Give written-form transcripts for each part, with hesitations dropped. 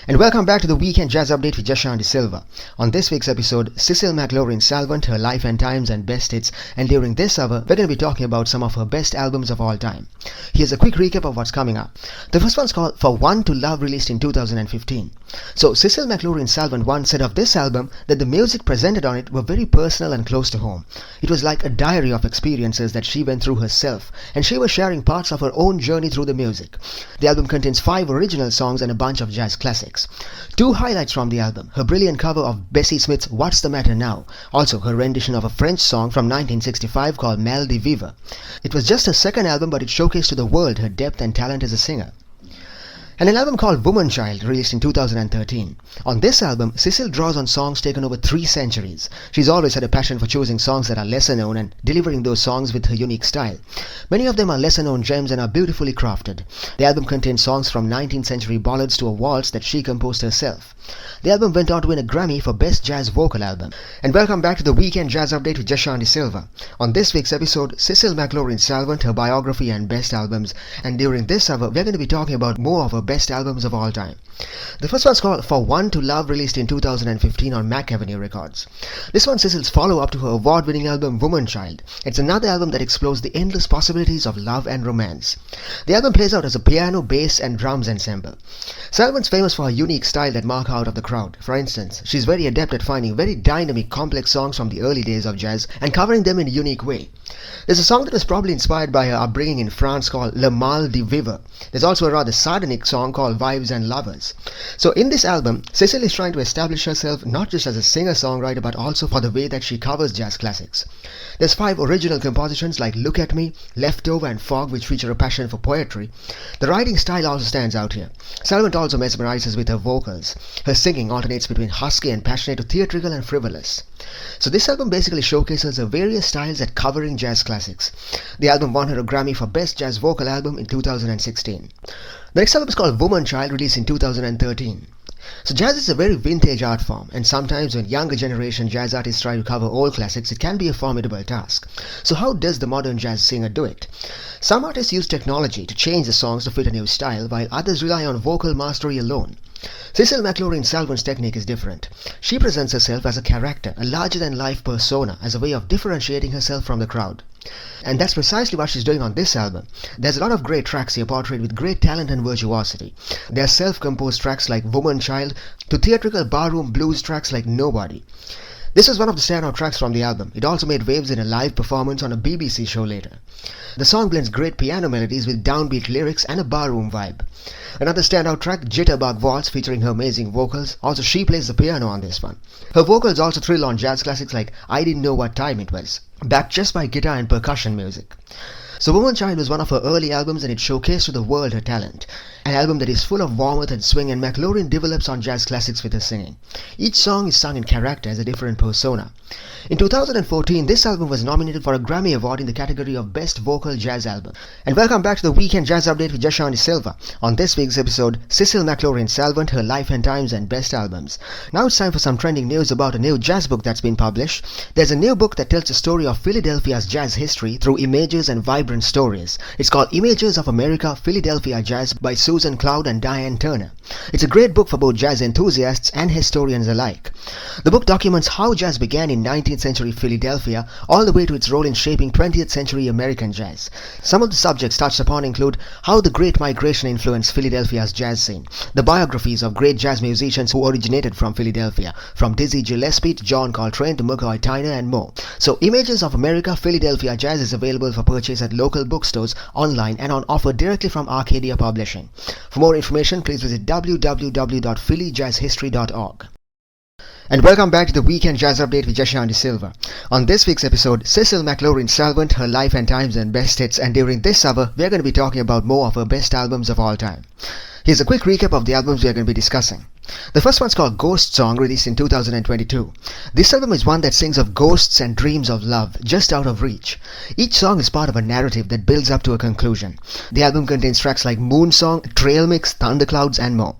And welcome back to the Weekend Jazz Update with Jashanti Silva. On this week's episode, Cecile McLorin Salvant, her life and times and best hits, and during this hour, we're going to be talking about some of her best albums of all time. Here's a quick recap of what's coming up. The first one's called For One to Love, released in 2015. So, Cecile McLorin Salvant once said of this album that the music presented on it were very personal and close to home. It was like a diary of experiences that she went through herself, and she was sharing parts of her own journey through the music. The album contains 5 original songs and a bunch of jazz classics. 2 highlights from the album: her brilliant cover of Bessie Smith's What's the Matter Now, also her rendition of a French song from 1965 called Mal de Vivre. It was just her second album, but it showcased to the world her depth and talent as a singer. And an album called Woman Child, released in 2013. On this album, Cecile draws on songs taken over 3 centuries. She's always had a passion for choosing songs that are lesser known and delivering those songs with her unique style. Many of them are lesser known gems and are beautifully crafted. The album contains songs from 19th century ballads to a waltz that she composed herself. The album went on to win a Grammy for Best Jazz Vocal Album. And welcome back to the Weekend Jazz Update with Jashanti Silva. On this week's episode, Cecile McLorin Salvant, her biography and best albums. And during this hour, we're going to be talking about more of her best albums of all time. The first one's called For One to Love, released in 2015 on Mac Avenue Records. This one's Cecile's follow-up to her award-winning album Woman Child. It's another album that explores the endless possibilities of love and romance. The album plays out as a piano, bass and drums ensemble. Salvant's famous for her unique style that mark out of the crowd. For instance, she's very adept at finding very dynamic, complex songs from the early days of jazz and covering them in a unique way. There's a song that was probably inspired by her upbringing in France called Le Mal de Vivre. There's also a rather sardonic song called Wives and Lovers. So in this album, Cecile is trying to establish herself not just as a singer-songwriter but also for the way that she covers jazz classics. There's 5 original compositions like Look at Me, Leftover and Fog, which feature a passion for poetry. The writing style also stands out here. Salvant also mesmerizes with her vocals. Her singing alternates between husky and passionate to theatrical and frivolous. So this album basically showcases her various styles at covering jazz classics. The album won her a Grammy for Best Jazz Vocal Album in 2016. The next album is called Woman Child, released in 2013. So jazz is a very vintage art form, and sometimes when younger generation jazz artists try to cover old classics, it can be a formidable task. So how does the modern jazz singer do it? Some artists use technology to change the songs to fit a new style, while others rely on vocal mastery alone. Cecile McLorin Salvant's technique is different. She presents herself as a character, a larger-than-life persona, as a way of differentiating herself from the crowd. And that's precisely what she's doing on this album. There's a lot of great tracks here portrayed with great talent and virtuosity. There are self-composed tracks like Woman Child, to theatrical barroom blues tracks like Nobody. This was one of the standout tracks from the album. It also made waves in a live performance on a BBC show later. The song blends great piano melodies with downbeat lyrics and a barroom vibe. Another standout track, Jitterbug Waltz, featuring her amazing vocals. Also, she plays the piano on this one. Her vocals also thrill on jazz classics like I Didn't Know What Time It Was, backed just by guitar and percussion music. So Woman Child was one of her early albums, and it showcased to the world her talent. An album that is full of warmth and swing, and McLorin develops on jazz classics with her singing. Each song is sung in character as a different persona. In 2014, this album was nominated for a Grammy Award in the category of Best Vocal Jazz Album. And welcome back to the Weekend Jazz Update with Jashanti Silva. On this week's episode, Cecile McLorin Salvant, her life and times and best albums. Now it's time for some trending news about a new jazz book that's been published. There's a new book that tells the story of Philadelphia's jazz history through images and vibrant stories. It's called Images of America, Philadelphia Jazz by Susan Cloud and Diane Turner. It's a great book for both jazz enthusiasts and historians alike. The book documents how jazz began in 19th century Philadelphia all the way to its role in shaping 20th century American jazz. Some of the subjects touched upon include how the Great Migration influenced Philadelphia's jazz scene, the biographies of great jazz musicians who originated from Philadelphia, from Dizzy Gillespie to John Coltrane to McCoy Tyner and more. So Images of America, Philadelphia Jazz is available for purchase at local bookstores, online and on offer directly from Arcadia Publishing. For more information, please visit www.phillyjazzhistory.org. And welcome back to the Weekend Jazz Update with Jashanti Silva. On this week's episode, Cecile McLorin Salvant, her life and times and best hits, and during this hour, we're going to be talking about more of her best albums of all time. Here's a quick recap of the albums we're going to be discussing. The first one's called Ghost Song, released in 2022. This album is one that sings of ghosts and dreams of love, just out of reach. Each song is part of a narrative that builds up to a conclusion. The album contains tracks like Moon Song, Trail Mix, Thunderclouds and more.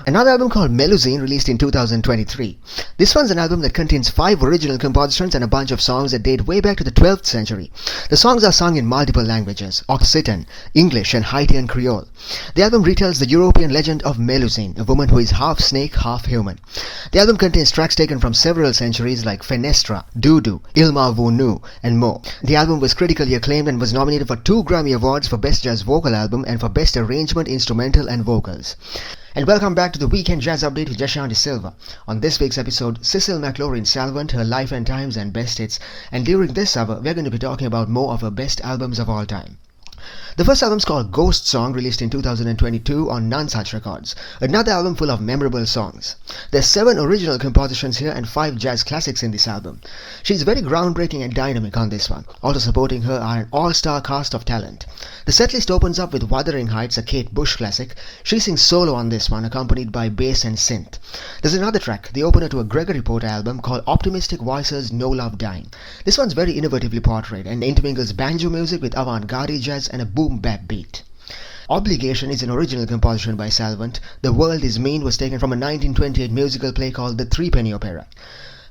Another album called Melusine, released in 2023. This one's an album that contains 5 original compositions and a bunch of songs that date way back to the 12th century. The songs are sung in multiple languages: Occitan, English and Haitian Creole. The album retells the European legend of Melusine, a woman who is half snake, half human. The album contains tracks taken from several centuries like Fenestra, Doudou, Ilma Vonu, and more. The album was critically acclaimed and was nominated for 2 Grammy Awards for Best Jazz Vocal Album and for Best Arrangement, Instrumental and Vocals. And welcome back to the Weekend Jazz Update with Jashan Silva. On this week's episode, Cecile McLorin Salvant, her life and times and best hits, and during this hour we're going to be talking about more of her best albums of all time. The first album is called Ghost Song, released in 2022 on None Such Records. Another album full of memorable songs. There's 7 original compositions here and 5 jazz classics in this album. She's very groundbreaking and dynamic on this one. Also supporting her are an all-star cast of talent. The setlist opens up with Wuthering Heights, a Kate Bush classic. She sings solo on this one, accompanied by bass and synth. There's another track, the opener to a Gregory Porter album, called Optimistic Voices, No Love Dying. This one's very innovatively portrayed and intermingles banjo music with avant-garde jazz and a boom-bap beat. Obligation is an original composition by Salvant. The World Is Mean was taken from a 1928 musical play called The Threepenny Opera.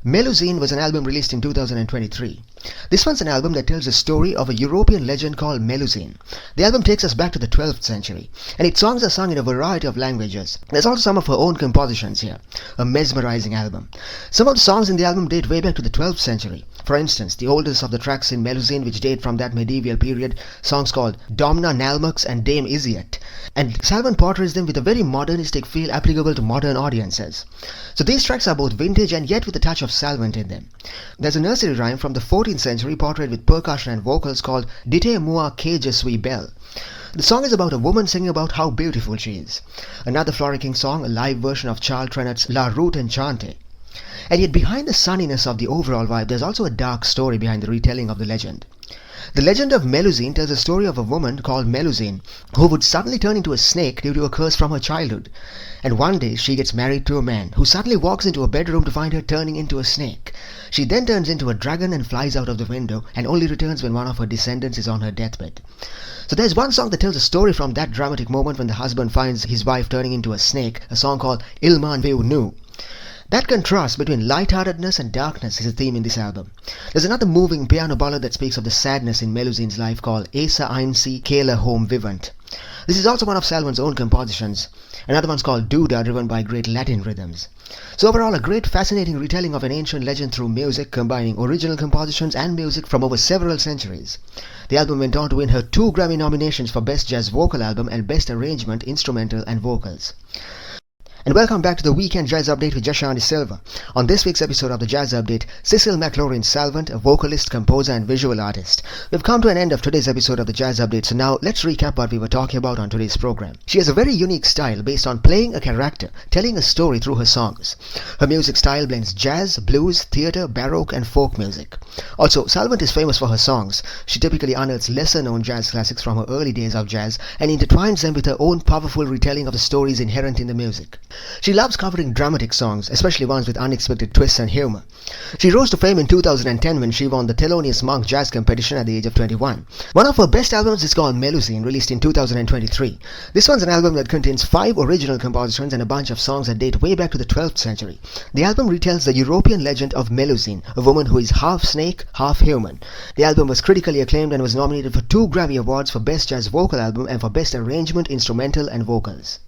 Melusine was an album released in 2023. This one's an album that tells the story of a European legend called Melusine. The album takes us back to the 12th century, and its songs are sung in a variety of languages. There's also some of her own compositions here. A mesmerizing album. Some of the songs in the album date way back to the 12th century. For instance, the oldest of the tracks in Melusine, which date from that medieval period, songs called Domna Nalmux and Dame Isiet. And Salvant portrays them with a very modernistic feel applicable to modern audiences. So these tracks are both vintage and yet with a touch of Salvant in them. There's a nursery rhyme from the 14th century portrayed with percussion and vocals called Dite moi que je suis belle. The song is about a woman singing about how beautiful she is. Another Floricking song, a live version of Charles Trennett's La Route Enchantée. And yet behind the sunniness of the overall vibe, there's also a dark story behind the retelling of the legend. The legend of Melusine tells the story of a woman called Melusine who would suddenly turn into a snake due to a curse from her childhood. And one day she gets married to a man who suddenly walks into a bedroom to find her turning into a snake. She then turns into a dragon and flies out of the window and only returns when one of her descendants is on her deathbed. So there's one song that tells a story from that dramatic moment when the husband finds his wife turning into a snake, a song called Ilman Veu. That contrast between lightheartedness and darkness is a theme in this album. There's another moving piano ballad that speaks of the sadness in Melusine's life called Esa Einsi Kele Home Vivant. This is also one of Salvant's own compositions. Another one's called Duda, driven by great Latin rhythms. So overall, a great fascinating retelling of an ancient legend through music, combining original compositions and music from over several centuries. The album went on to win her 2 Grammy nominations for Best Jazz Vocal Album and Best Arrangement, Instrumental and Vocals. And welcome back to the Weekend Jazz Update with Jashan Silva. On this week's episode of the Jazz Update, Cecile McLorin Salvant, a vocalist, composer and visual artist. We've come to an end of today's episode of the Jazz Update, so now let's recap what we were talking about on today's program. She has a very unique style based on playing a character, telling a story through her songs. Her music style blends jazz, blues, theatre, baroque and folk music. Also, Salvant is famous for her songs. She typically unearths lesser-known jazz classics from her early days of jazz and intertwines them with her own powerful retelling of the stories inherent in the music. She loves covering dramatic songs, especially ones with unexpected twists and humor. She rose to fame in 2010 when she won the Thelonious Monk Jazz Competition at the age of 21. One of her best albums is called Melusine, released in 2023. This one's an album that contains 5 original compositions and a bunch of songs that date way back to the 12th century. The album retells the European legend of Melusine, a woman who is half snake, half human. The album was critically acclaimed and was nominated for 2 Grammy Awards for Best Jazz Vocal Album and for Best Arrangement, Instrumental and Vocals.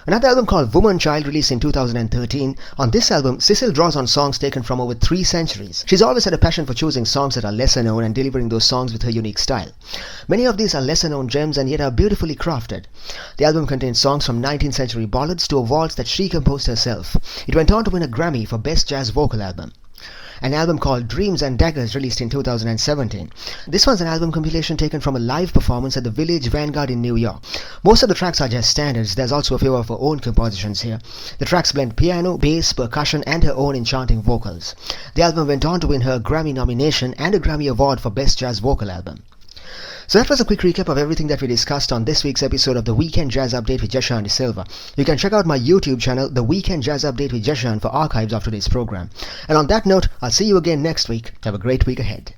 Another album called Woman Child, released in 2013. On this album, Cecile draws on songs taken from over 3 centuries. She's always had a passion for choosing songs that are lesser known and delivering those songs with her unique style. Many of these are lesser known gems and yet are beautifully crafted. The album contains songs from 19th century ballads to a waltz that she composed herself. It went on to win a Grammy for Best Jazz Vocal Album. An album called Dreams and Daggers, released in 2017. This one's an album compilation taken from a live performance at the Village Vanguard in New York. Most of the tracks are jazz standards. There's also a few of her own compositions here. The tracks blend piano, bass, percussion and her own enchanting vocals. The album went on to win her a Grammy nomination and a Grammy Award for Best Jazz Vocal Album. So that was a quick recap of everything that we discussed on this week's episode of the Weekend Jazz Update with Jashan Silva. You can check out my YouTube channel, The Weekend Jazz Update with Jashan, for archives of today's program. And on that note, I'll see you again next week. Have a great week ahead.